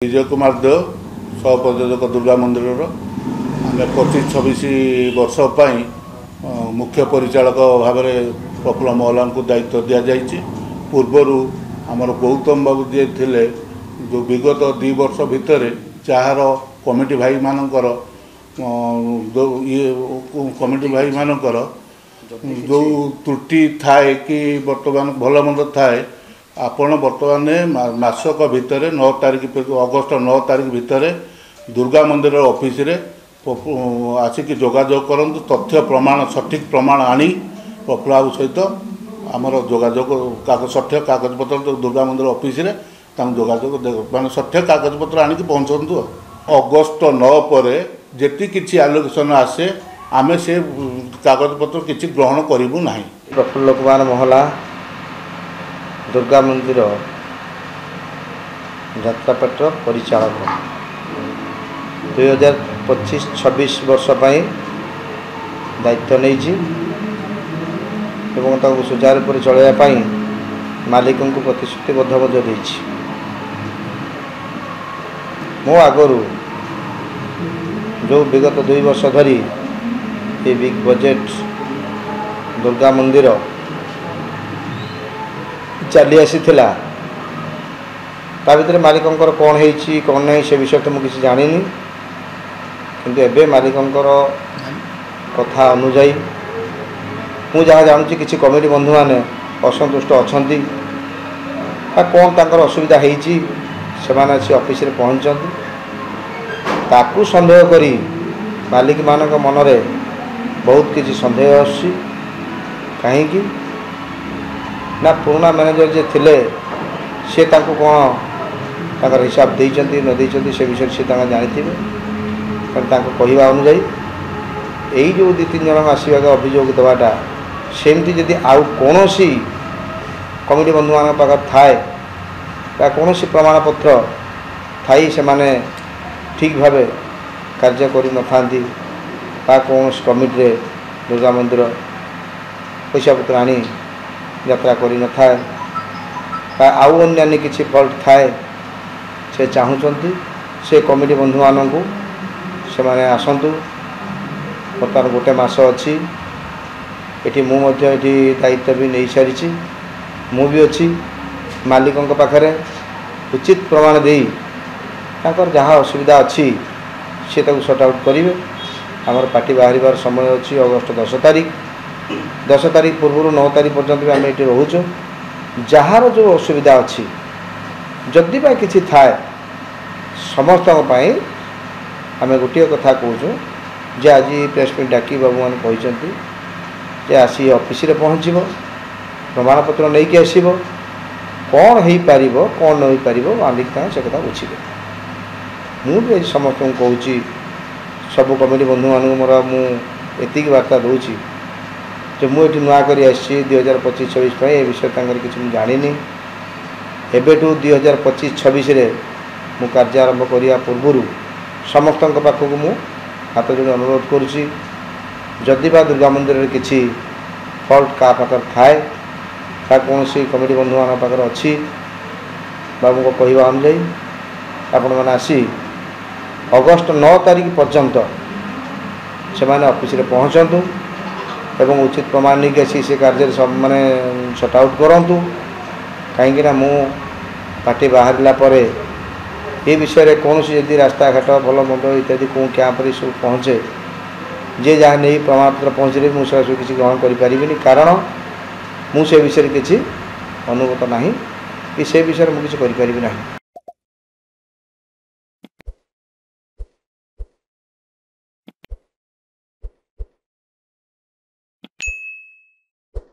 विजय कुमार देव सहप्रयोजक दुर्गा मंदिर आम 25-26 वर्ष मुख्य परिचालक भाव में प्रफुल्ल महला को दायित्व दि जाइए। पूर्वर आमर गौतम बाबू जी थे जो विगत 2 वर्ष भितर जार कमिटी भाई मानकर कमिटी भाई मानकर जो त्रुटि थाए कि बर्तमान भल मंद थाए आपण बर्तमान मासक भितर 9 तारीख अगस्ट 9 तारीख भितर दुर्गा मंदिर ऑफिस रे आसिक जोगाजोग करंतु तथ्य प्रमाण सठिक प्रमाण आनी प्रफुल्ल बाबू सहित आमर जोगाजोग कागज सठ्य कागजपत्र दुर्गा मंदिर ऑफिस रे जोगाजोग मान सठ्य कागजपत्र आनिक पहुँचतु। अगस्ट 9 पर जेती किछि आलोकेशन आसे आमे से कागजपत्र किछि ग्रहण करिबु नाही। प्रफुल्ल कुमार महला दुर्गा मंदिर यात्रापाट परिचालक 2025-26 वर्ष पर दायित्व नहीं सुचारू पर चलवाई मालिक को प्रतिश्रुतिबद्ध देछि। मो आगरू जो विगत 2 वर्ष धरी ये बिग बजेट दुर्गा मंदिर चली आसी ता भीतर मालिकंकर कौन है कौन नहीं से विषय तो मुझे जानी किंतु एबे मालिकंकर कथा अनुजाई मु जहाँ जानूँ कि कमिटी बंधु मैंने असंतुष्ट अच्छा कौन तांकर असुविधा होती से ऑफिस रे पहुँचती ताकू संदेह करी मालिक मानक मनरे बहुत किसी संदेह आसी कहीं ना पुराना मैनेजर जे थिले से तांको कौन तांकर हिसाब देइचंती न देइचंती से विषय से जानी थे कहवा अनुजाई यही जो 2-3 जन आसवा अभियोग देवाटा सेमती जदि आउ कौन कमिटी बंधु मान पाखर थाए कौन प्रमाणपत्र थी से माने ठीक भाव कार्य कर न कौन कमिटी दुर्गा मंदिर पैसा पत्र आनी यात्रा करी न थाए आउ अन्य किसी फल्ट थाए से चाहूँगी से कमिटी बंधु मान को से माने आसतु बर्तमान गोटे मास अच्छी ये मुझे दायित्व भी नहीं सारी मु भी अच्छी मालिकों पाखरे उचित प्रमाण दे जहाँ असुविधा अच्छी सी सॉर्ट आउट करेंगे। आमर पार्टी बाहर समय अच्छी अगस्ट 10 तारीख पूर्व 9 तारीख पर्यंत भी आम ये रोचु जार जो असुविधा अच्छी जदि किसी थाए समस्त आम गोटे कथा कहूँ जे आज प्रेस मीट डाकी बाबू मैंने कहते जे आसी ऑफिस रे पहुँच प्रमाणपत्र नहीं कि आसब कौन हो पार कौन न हो पार मालिक से कथा बुझे। मुझे समस्त कहूँ सब कमिटी बंधु मान मोर मुझे वार्ता दूसरी जो मुझे नुआ कर 2025-26 ये विषय किसी जानी एबेठू 2025-26 मु कार्य आरंभ करने पूर्व समस्त पाखक मु हाथ जोड़ी अनुरोध करुँची जदि बा दुर्गा मंदिर किसी फल्ट क्या पाखर थाए कौन कमिटी बंधु मान पाखर अच्छी बाबू को कहवा अनुजाई आपण मैंने आसी अगस्ट 9 तारीख पर्यंत से ऑफिस रे पहुँचतु एवं उचित प्रमाण नहीं आसी से कार्य सब माने सॉर्ट आउट करूँ कहीं मु पार्टी बाहर ये विषय कौन यदि रास्ता घाट भल मंद इत्यादि कौन कैंप सब पहुँचे जे जहाँ नहीं प्रमाणपत्र पहुँचे मुझे किसी ग्रहण करें कारण मुझे विषय किसी अनुभूत ना कि से विषय मुझे करें ना।